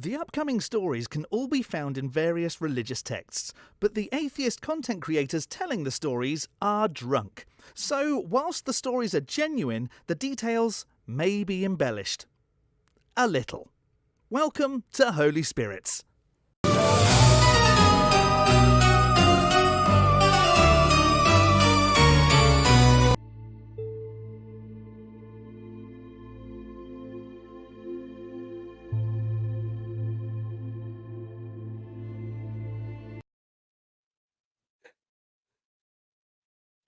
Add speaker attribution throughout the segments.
Speaker 1: The upcoming stories can all be found in various religious texts, but the atheist content creators telling the stories are drunk. So, whilst the stories are genuine, the details may be embellished. A little. Welcome to Holy Spirits.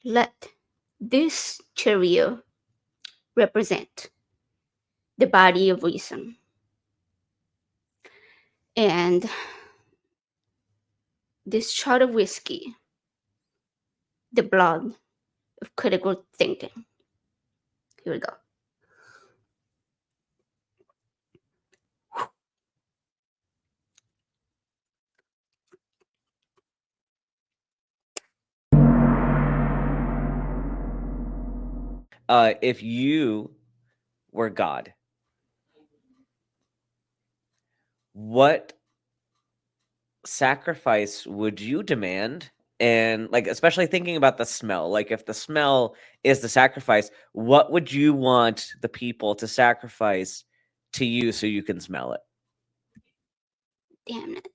Speaker 2: Let this cheerio represent the body of reason and this shot of whiskey, the blood of critical thinking. Here we go.
Speaker 3: If you were God, what sacrifice would you demand? And especially thinking about the smell, if the smell is the sacrifice, what would you want the people to sacrifice to you so you can smell it?
Speaker 2: Damn it.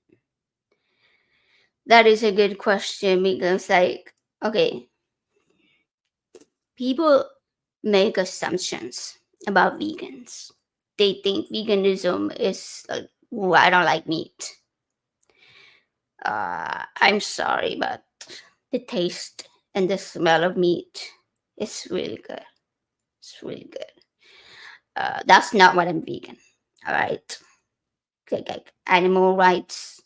Speaker 2: That is a good question because, okay, people make assumptions about vegans. They think veganism is like, "Ooh, I don't like meat." I'm sorry, but the taste and the smell of meat is really good. It's really good. That's not what I'm vegan. All right, like animal rights,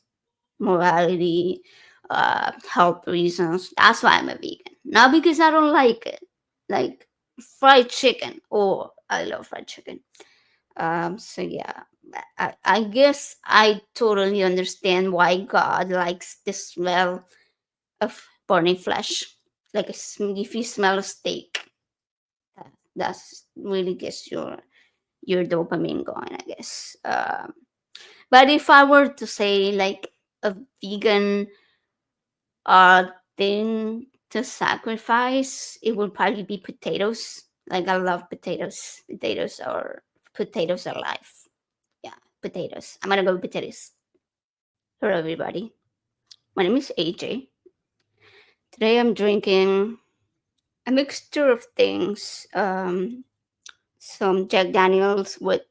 Speaker 2: morality, health reasons. That's why I'm a vegan. Not because I don't like it, like fried chicken. Oh, I love fried chicken. So yeah, I guess I totally understand why God likes the smell of burning flesh. Like if you smell a steak, that's really gets your dopamine going, I guess. But if I were to say like a vegan thing to sacrifice, it would probably be potatoes. Like I love potatoes. Potatoes are life. Yeah, potatoes. I'm gonna go with potatoes. Hello, everybody. My name is AJ. Today I'm drinking a mixture of things. Some Jack Daniels with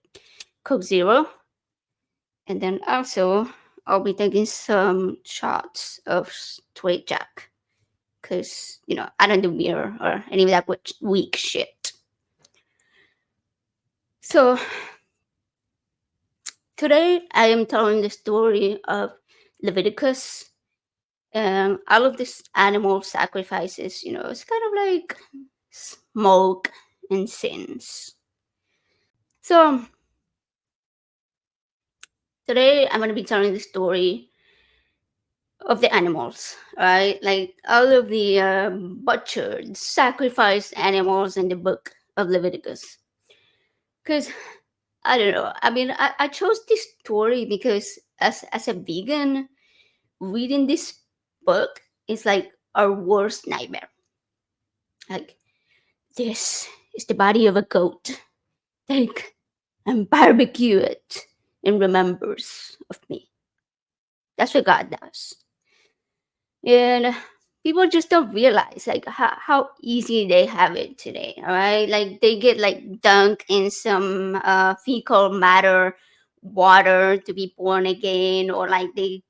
Speaker 2: Coke Zero, and then also I'll be taking some shots of straight Jack because I don't do beer or any of that weak shit. So today I am telling the story of Leviticus and all of these animal sacrifices. It's kind of like smoke and sins. So today I'm going to be telling the story of the animals, right? Like all of the butchered, sacrificed animals in the book of Leviticus. Because I don't know. I mean, I chose this story because as a vegan, reading this book is like our worst nightmare. Like, this is the body of a goat. Take and barbecue it in remembrance of me. That's what God does. And people just don't realize like how easy they have it today. All right, like they get like dunked in some fecal matter water to be born again, or like they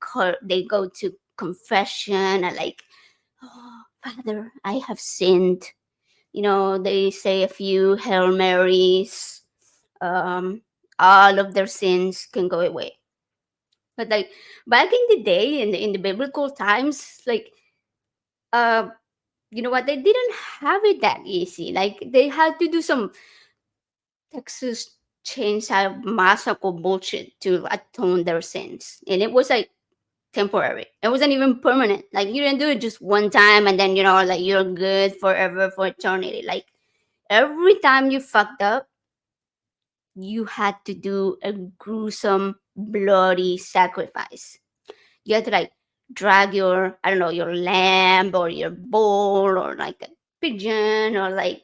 Speaker 2: go to confession and like, oh Father, I have sinned. They say a few Hail Marys. um all of their sins can go away. But like back in the day, in the biblical times, like uh you know what, they didn't have it that easy. Like they had to do some Texas chainsaw massacre bullshit to atone their sins, and it was like temporary. It wasn't even permanent. Like you didn't do it just one time and then like you're good forever for eternity. Like every time you fucked up, you had to do a gruesome bloody sacrifice. You have to like drag your, I don't know, your lamb or your bull or like a pigeon or like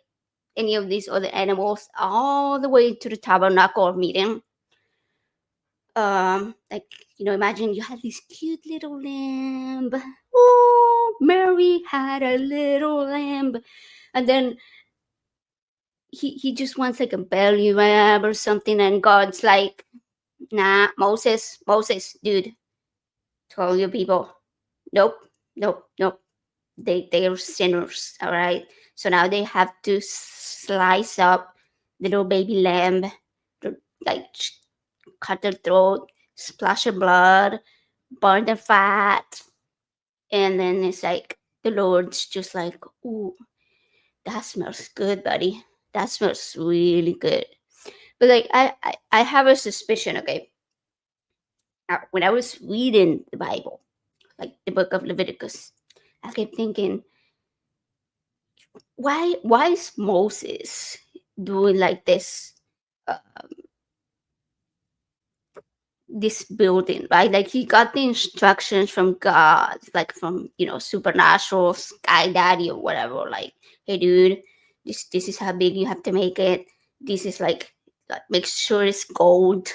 Speaker 2: any of these other animals all the way to the tabernacle of meeting. Like, imagine you had this cute little lamb. Oh, Mary had a little lamb. And then he just wants like a belly rub or something, and God's like, nah, Moses, dude, tell your people, nope, nope. They're sinners, all right? So now they have to slice up the little baby lamb, like cut their throat, splash of blood, burn the fat, and then it's like the Lord's just like, ooh, that smells good, buddy. That smells really good. But like I have a suspicion, okay? When I was reading the Bible, like the book of Leviticus, I kept thinking, why is Moses doing like uh, this building, right? Like he got the instructions from God, like from supernatural sky daddy or whatever. Like, hey dude, this is how big you have to make it. This is like make sure it's gold,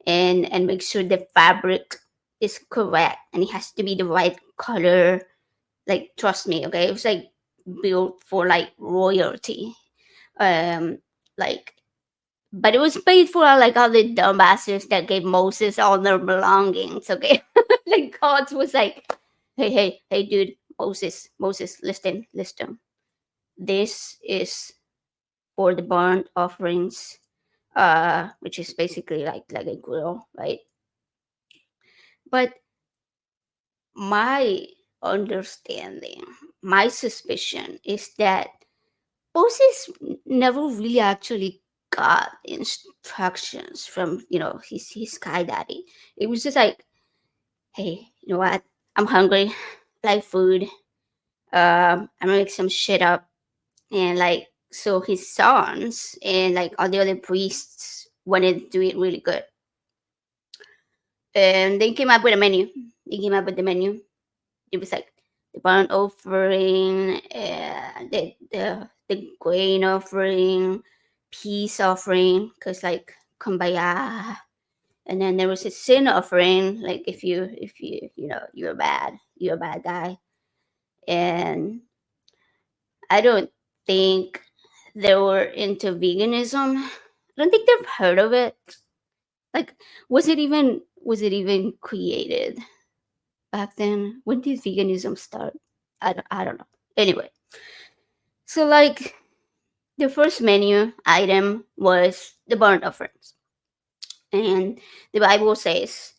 Speaker 2: and make sure the fabric is correct, and it has to be the right color. Like, trust me, okay? It was like built for like royalty. Like, but it was paid for like all the dumbasses that gave Moses all their belongings, okay? Like God was like, hey, dude, Moses, listen. This is for the burnt offerings, which is basically like a grill, right? But my understanding, my suspicion is that Moses never really actually got instructions from his sky daddy. It was just like, hey, you know what? I'm hungry, I like food. I'm gonna make some shit up, and like so his sons and like all the other priests wanted to do it really good, and they came up with a menu. They came up with the menu. It was like the burnt offering, the grain offering, peace offering, cause like kumbaya, and then there was a sin offering, like if you you're a bad guy, and I don't think they were into veganism. I don't think they've heard of it. Like, was it even created back then? When did veganism start? I don't know. Anyway, so like the first menu item was the burnt offerings, and the Bible says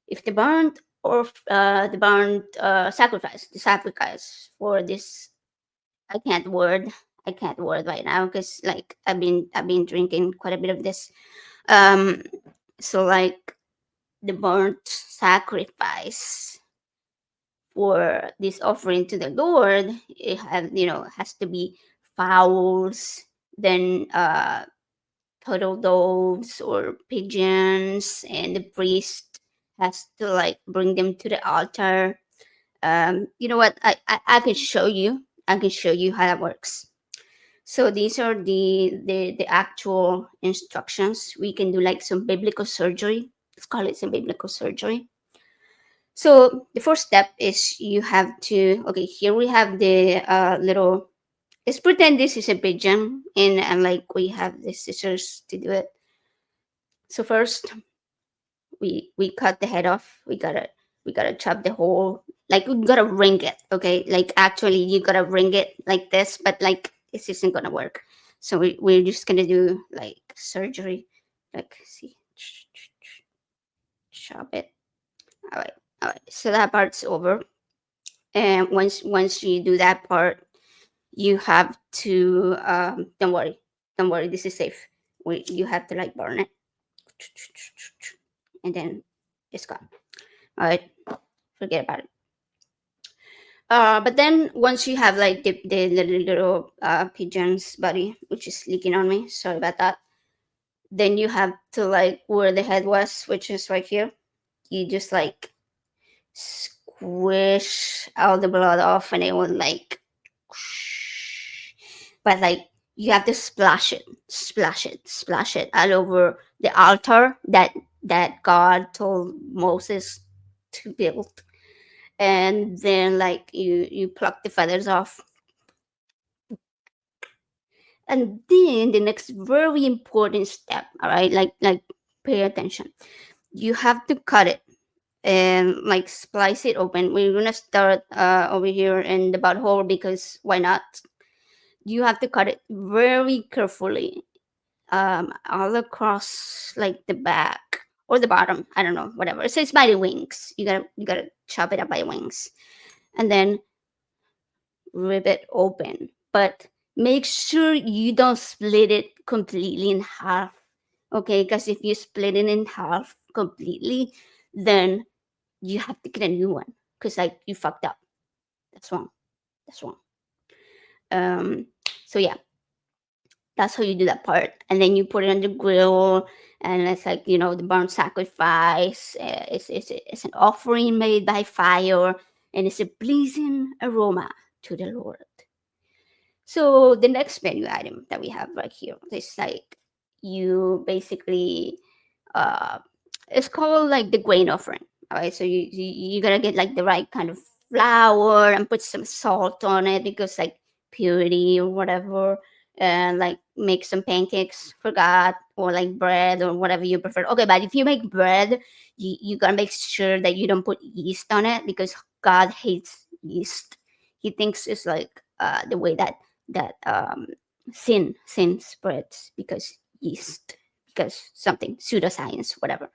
Speaker 2: if the burnt sacrifice, the sacrifice for this, I can't word right now because like I've been drinking quite a bit of this. Um, so like the burnt sacrifice for this offering to the Lord, it has to be fowls, then turtle doves or pigeons, and the priest has to like bring them to the altar. You know what? I can show you. I can show you how that works. So these are the actual instructions. We can do like some biblical surgery. Let's call it some biblical surgery. So the first step is you have to, okay, here we have the little, let's pretend this is a pigeon, and like we have the scissors to do it. So first we cut the head off. We gotta chop the whole, like we gotta ring it, okay? Like actually you gotta ring it like this, but like this isn't gonna work. So we're just gonna do like surgery. Like see, chop it. All right, so that part's over. And once you do that part, you have to don't worry, this is safe. You have to like burn it, and then it's gone. All right, forget about it. But then once you have like the little pigeon's body, which is leaking on me, sorry about that. then you have to like where the head was, which is right here. You just like squish all the blood off, and it will like. But like you have to splash it all over the altar that God told Moses to build, and then like you pluck the feathers off, and then the next very important step, all right, like pay attention. You have to cut it and like splice it open. We're gonna start over here in the butthole because why not? You have to cut it very carefully, all across like the back or the bottom. I don't know, whatever. So it's by the wings. You gotta chop it up by the wings, and then rip it open. But make sure you don't split it completely in half. Okay, because if you split it in half completely, then you have to get a new one because like you fucked up. That's wrong. That's wrong. Um. So yeah, that's how you do that part, and then you put it on the grill, and it's like the burnt sacrifice. It's an offering made by fire, and it's a pleasing aroma to the Lord. So the next menu item that we have right here is like you basically uh it's called like the grain offering. All right, so you gotta get like the right kind of flour and put some salt on it because like purity or whatever, and like make some pancakes for God or like bread or whatever you prefer. Okay, but if you make bread, you gotta make sure that you don't put yeast on it because God hates yeast. He thinks it's like the way that sin spreads because yeast, because something pseudoscience, whatever,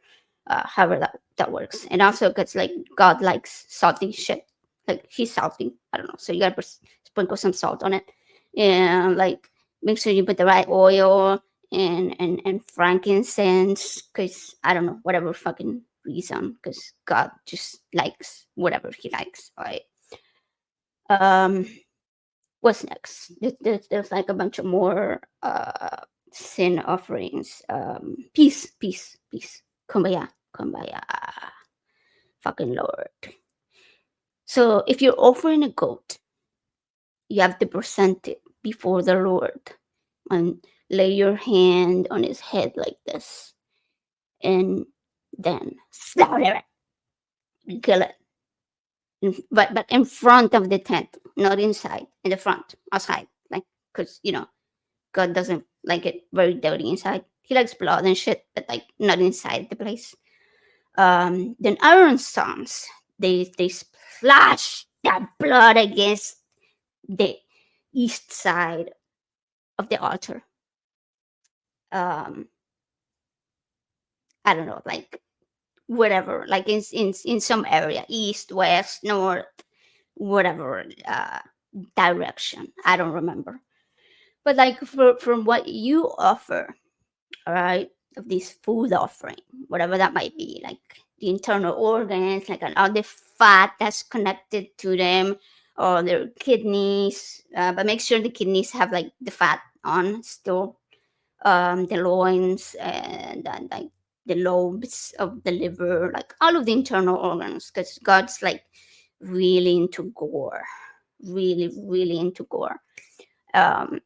Speaker 2: however that works. And also because like God likes salty shit, like he's salty, I don't know, so you gotta sprinkle some salt on it, and like make sure you put the right oil and frankincense, because I don't know, whatever fucking reason, because God just likes whatever he likes. All right. um what's next? There's like a bunch of more sin offerings. Peace, kumbaya, fucking Lord. So if you're offering a goat, you have to present it before the Lord and lay your hand on his head like this, and then slaughter it, kill it. But in front of the tent, not inside, in the front, outside, like, because God doesn't like it very dirty inside. He likes blood and shit, but like not inside the place. Then Aaron's sons, they splash that blood against the east side of the altar. Um, I don't know, like whatever, like in some area, east, west, north, whatever direction. I don't remember. But like from what you offer, all right, of this food offering, whatever that might be, like the internal organs, like all the fat that's connected to them, or their kidneys, but make sure the kidneys have like the fat on still, the loins, and then like the lobes of the liver, like all of the internal organs, because God's like really into gore, really into gore. Um,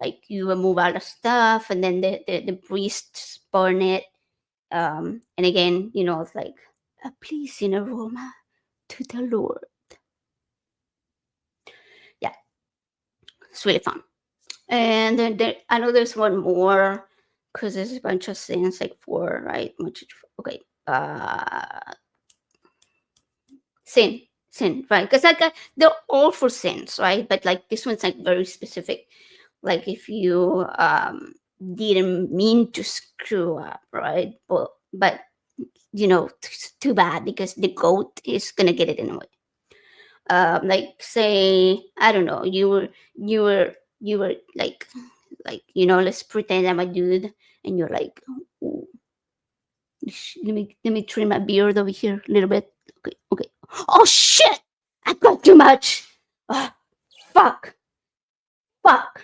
Speaker 2: like you remove all the stuff, and then the priests burn it, and again, it's like a pleasing aroma to the Lord. Yeah, it's really fun. And then I know there's one more, because there's a bunch of sins, like four, right? Okay, sin, right? Because like they're all for sins, right? But like this one's like very specific. Like if you didn't mean to screw up, right? But too bad, because the goat is gonna get it anyway. Like say, I don't know, you were like let's pretend I'm a dude, and you're like, "Ooh, let me trim my beard over here a little bit." Okay. Oh shit! I got too much. Oh, fuck, fuck.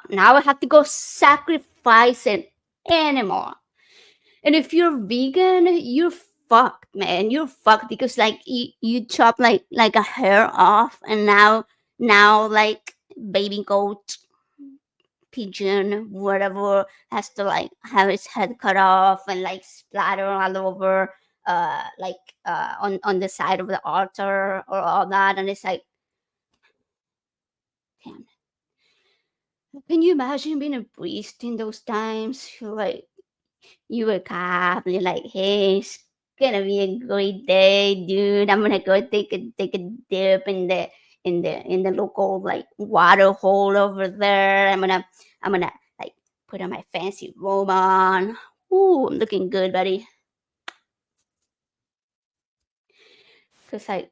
Speaker 2: Now I have to go sacrifice an animal. And if you're vegan, you're fucked, man. You're fucked because like you chop like a hair off, and now like baby goat, pigeon, whatever, has to like have its head cut off and like splatter all over on the side of the altar or all that. And it's like, damn, can you imagine being a priest in those times? You're like, you wake up and you're like, hey, it's gonna be a great day, dude. I'm gonna go take a dip in the local like water hole over there. I'm gonna like put on my fancy robe on. Ooh, I'm looking good, buddy. Cause like,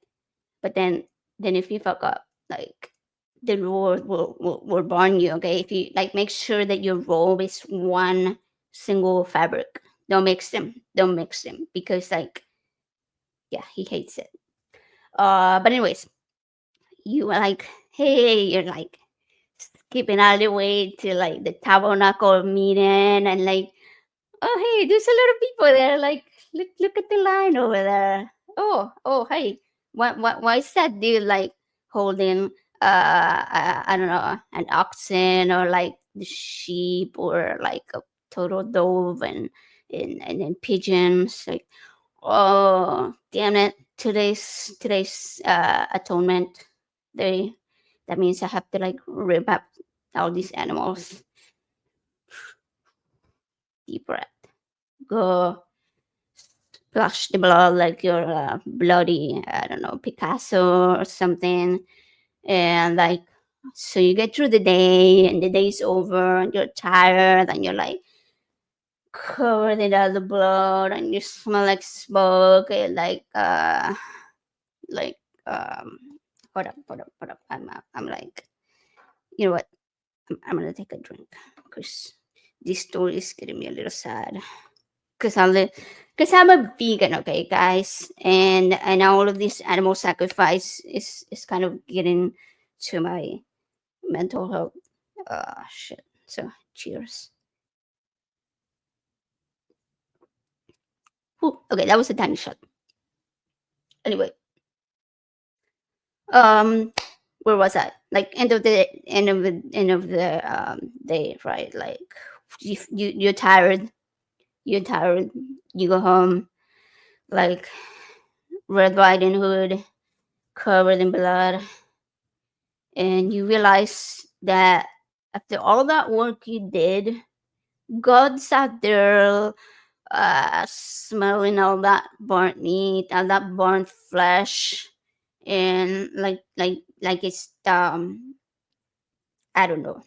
Speaker 2: but then if you fuck up, like the Lord will burn you. Okay, if you like, make sure that your robe is one single fabric. Don't mix them. Don't mix them because like, yeah, he hates it. But anyways, you are like, hey, you're like skipping all the way to like the tabernacle meeting, and like, oh hey, there's a lot of people there. Like, look at the line over there. Oh hey, why is that dude like holding I don't know, an oxen or like the sheep or like a total dove and then pigeons? Like, oh damn it! Today's atonement day. That means I have to like rip up all these animals. Deep breath. Go splash the blood like you're bloody, I don't know, Picasso or something. And like, so you get through the day and the day's over and you're tired and you're like covered in all the blood and you smell like smoke and like, hold up. I'm like, you know what? I'm gonna take a drink because this story is getting me a little sad. Because I'm a vegan, okay, guys, and all of this animal sacrifice is kind of getting to my mental health. Shit. So cheers. Ooh, okay, that was a tiny shot. Anyway, um, where was I? Like end of the day, right? Like you're tired. You're tired. You go home, like Red Riding Hood, covered in blood, and you realize that after all that work you did, God sat there smelling all that burnt meat, all that burnt flesh, and like it's I don't know,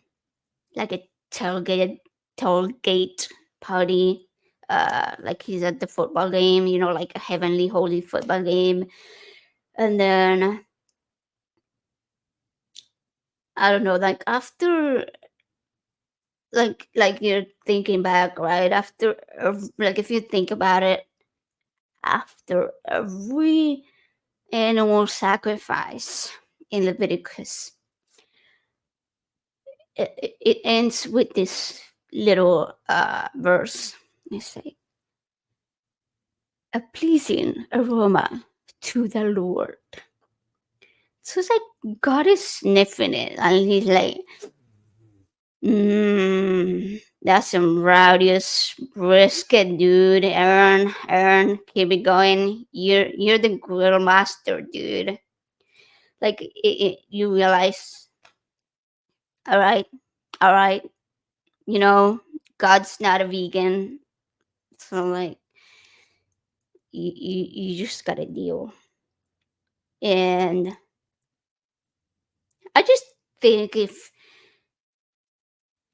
Speaker 2: like a tailgate party. Like he's at the football game, you know, like a heavenly holy football game, and then I don't know, like after like you're thinking back, right? After like if you think about it, after every animal sacrifice in Leviticus, it ends with this little verse. It's like a pleasing aroma to the Lord. So it's like God is sniffing it, and He's like, that's some rowdiest brisket, dude. Aaron, keep it going. You're the grill master, dude. Like you realize, all right, all right. You know, God's not a vegan, so like you just gotta deal. And I just think if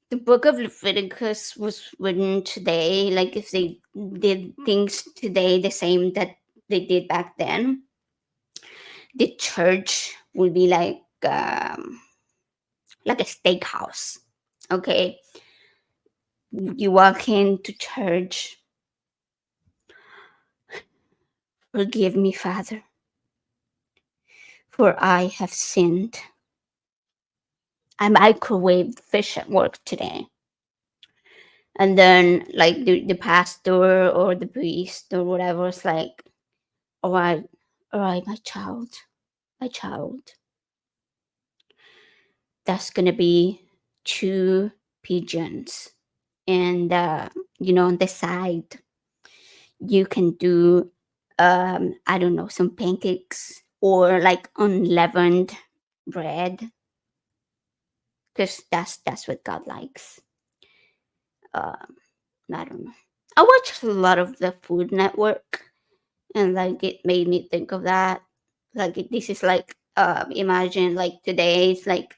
Speaker 2: the Book of Leviticus was written today, like if they did things today the same that they did back then, the church would be like a steakhouse. Okay, you walk into church. Forgive me, Father, for I have sinned. I microwaved fish at work today. And then like the pastor or the priest or whatever is like, all right, my child, that's gonna be 2 pigeons, and on the side you can do I don't know, some pancakes or like unleavened bread, because that's what God likes. um I don't know, I watch a lot of the Food Network, and like it made me think of that. Like this is like imagine like today it's like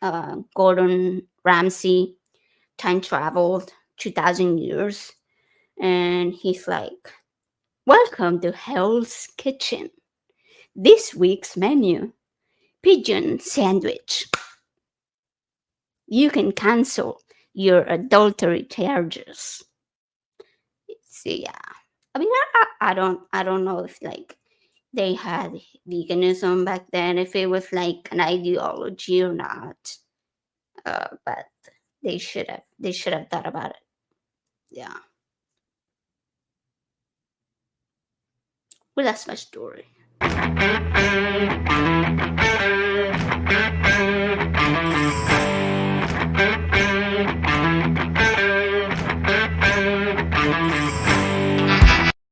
Speaker 2: Gordon Ramsay time traveled 2000 years, and he's like, welcome to Hell's Kitchen. This week's menu: pigeon sandwich. You can cancel your adultery charges. So yeah, I mean, I don't know if like they had veganism back then, if it was like an ideology or not. But they should have thought about it. Yeah. Well, that's my story.